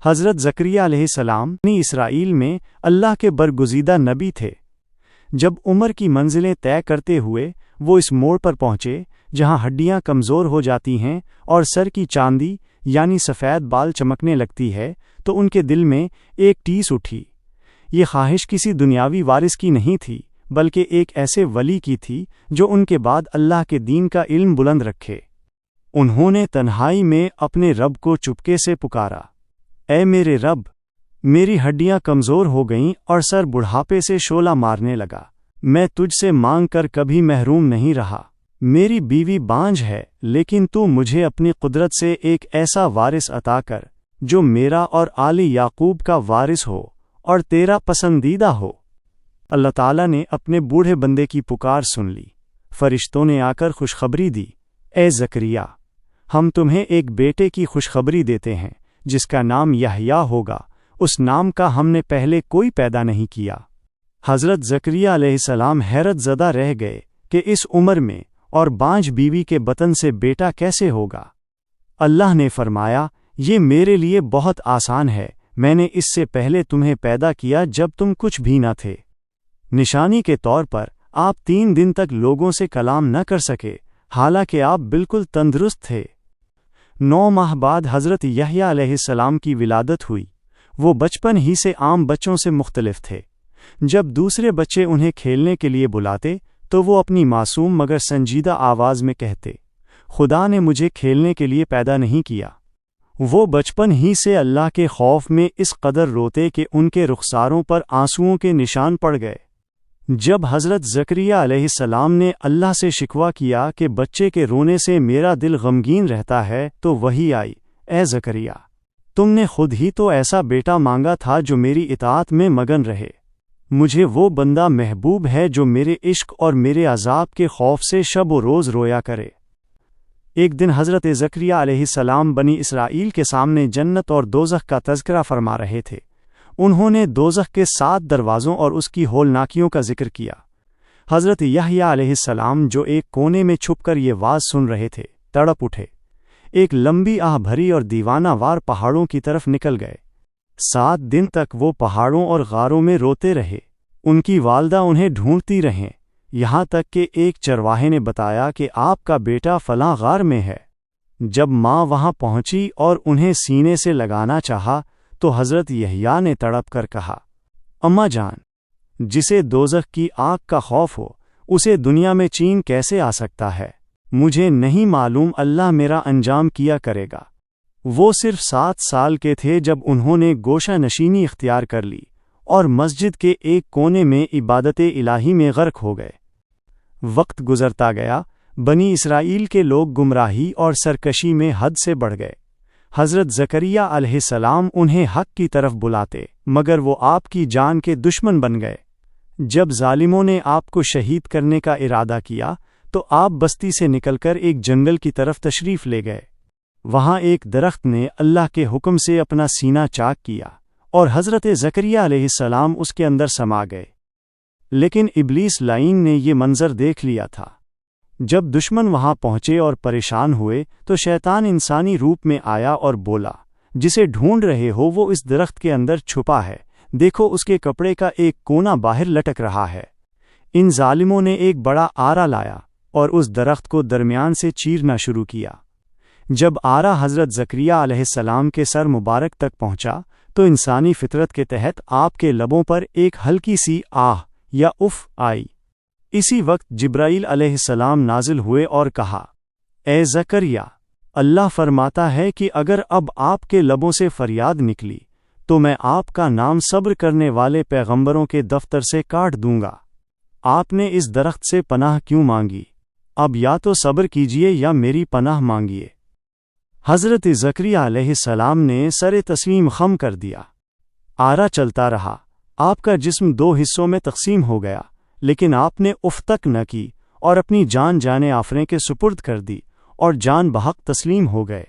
حضرت زکریا علیہ السلام بنی اسرائیل میں اللہ کے برگزیدہ نبی تھے۔ جب عمر کی منزلیں طے کرتے ہوئے وہ اس موڑ پر پہنچے جہاں ہڈیاں کمزور ہو جاتی ہیں اور سر کی چاندی یعنی سفید بال چمکنے لگتی ہے، تو ان کے دل میں ایک ٹیس اٹھی۔ یہ خواہش کسی دنیاوی وارث کی نہیں تھی، بلکہ ایک ایسے ولی کی تھی جو ان کے بعد اللہ کے دین کا علم بلند رکھے۔ انہوں نے تنہائی میں اپنے رب کو چپکے سے پکارا، اے میرے رب، میری ہڈیاں کمزور ہو گئیں اور سر بڑھاپے سے شعلہ مارنے لگا۔ میں تجھ سے مانگ کر کبھی محروم نہیں رہا۔ میری بیوی بانجھ ہے، لیکن تو مجھے اپنی قدرت سے ایک ایسا وارث عطا کر جو میرا اور آل یعقوب کا وارث ہو اور تیرا پسندیدہ ہو۔ اللہ تعالیٰ نے اپنے بوڑھے بندے کی پکار سن لی۔ فرشتوں نے آ کر خوشخبری دی، اے زکریا، ہم تمہیں ایک بیٹے کی خوشخبری دیتے ہیں جس کا نام یحییٰ ہوگا، اس نام کا ہم نے پہلے کوئی پیدا نہیں کیا۔ حضرت زکریا علیہ السلام حیرت زدہ رہ گئے کہ اس عمر میں اور بانجھ بیوی کے بطن سے بیٹا کیسے ہوگا۔ اللہ نے فرمایا، یہ میرے لیے بہت آسان ہے، میں نے اس سے پہلے تمہیں پیدا کیا جب تم کچھ بھی نہ تھے۔ نشانی کے طور پر آپ 3 دن تک لوگوں سے کلام نہ کر سکے، حالانکہ آپ بالکل تندرست تھے۔ 9 ماہ بعد حضرت یحییٰ علیہ السلام کی ولادت ہوئی۔ وہ بچپن ہی سے عام بچوں سے مختلف تھے۔ جب دوسرے بچے انہیں کھیلنے کے لیے بلاتے تو وہ اپنی معصوم مگر سنجیدہ آواز میں کہتے، خدا نے مجھے کھیلنے کے لیے پیدا نہیں کیا۔ وہ بچپن ہی سے اللہ کے خوف میں اس قدر روتے کہ ان کے رخساروں پر آنسوؤں کے نشان پڑ گئے۔ جب حضرت زکریا علیہ السلام نے اللہ سے شکوہ کیا کہ بچے کے رونے سے میرا دل غمگین رہتا ہے، تو وحی آئی، اے زکریا، تم نے خود ہی تو ایسا بیٹا مانگا تھا جو میری اطاعت میں مگن رہے۔ مجھے وہ بندہ محبوب ہے جو میرے عشق اور میرے عذاب کے خوف سے شب و روز رویا کرے۔ ایک دن حضرت زکریا علیہ السلام بنی اسرائیل کے سامنے جنت اور دوزخ کا تذکرہ فرما رہے تھے۔ انہوں نے دوزخ کے 7 دروازوں اور اس کی ہولناکیوں کا ذکر کیا۔ حضرت یحییٰ علیہ السلام جو ایک کونے میں چھپ کر یہ واز سن رہے تھے، تڑپ اٹھے، ایک لمبی آہ بھری اور دیوانہ وار پہاڑوں کی طرف نکل گئے۔ 7 دن تک وہ پہاڑوں اور غاروں میں روتے رہے۔ ان کی والدہ انہیں ڈھونڈتی رہیں، یہاں تک کہ ایک چرواہے نے بتایا کہ آپ کا بیٹا فلاں غار میں ہے۔ جب ماں وہاں پہنچی اور انہیں سینے سے لگانا چاہا تو حضرت یحییٰ نے تڑپ کر کہا، اماں جان، جسے دوزخ کی آگ کا خوف ہو اسے دنیا میں چین کیسے آ سکتا ہے؟ مجھے نہیں معلوم اللہ میرا انجام کیا کرے گا۔ وہ صرف 7 سال کے تھے جب انہوں نے گوشہ نشینی اختیار کر لی اور مسجد کے ایک کونے میں عبادت الہی میں غرق ہو گئے۔ وقت گزرتا گیا، بنی اسرائیل کے لوگ گمراہی اور سرکشی میں حد سے بڑھ گئے۔ حضرت زکریا علیہ السلام انہیں حق کی طرف بلاتے، مگر وہ آپ کی جان کے دشمن بن گئے۔ جب ظالموں نے آپ کو شہید کرنے کا ارادہ کیا تو آپ بستی سے نکل کر ایک جنگل کی طرف تشریف لے گئے۔ وہاں ایک درخت نے اللہ کے حکم سے اپنا سینہ چاک کیا اور حضرت زکریا علیہ السلام اس کے اندر سما گئے۔ لیکن ابلیس لعین نے یہ منظر دیکھ لیا تھا۔ جب دشمن وہاں پہنچے اور پریشان ہوئے تو شیطان انسانی روپ میں آیا اور بولا، جسے ڈھونڈ رہے ہو وہ اس درخت کے اندر چھپا ہے، دیکھو اس کے کپڑے کا ایک کونا باہر لٹک رہا ہے۔ ان ظالموں نے ایک بڑا آرا لایا اور اس درخت کو درمیان سے چیرنا شروع کیا۔ جب آرا حضرت زکریا علیہ السلام کے سر مبارک تک پہنچا تو انسانی فطرت کے تحت آپ کے لبوں پر ایک ہلکی سی آہ یا اف آئی۔ اسی وقت جبرائیل علیہ السلام نازل ہوئے اور کہا، اے زکریا، اللہ فرماتا ہے کہ اگر اب آپ کے لبوں سے فریاد نکلی تو میں آپ کا نام صبر کرنے والے پیغمبروں کے دفتر سے کاٹ دوں گا۔ آپ نے اس درخت سے پناہ کیوں مانگی؟ اب یا تو صبر کیجئے یا میری پناہ مانگیے۔ حضرت زکریا علیہ السلام نے سر تسلیم خم کر دیا۔ آرا چلتا رہا، آپ کا جسم 2 حصوں میں تقسیم ہو گیا، لیکن آپ نے اف تک نہ کی اور اپنی جان جانے آفریں کے سپرد کر دی اور جان بحق تسلیم ہو گئے۔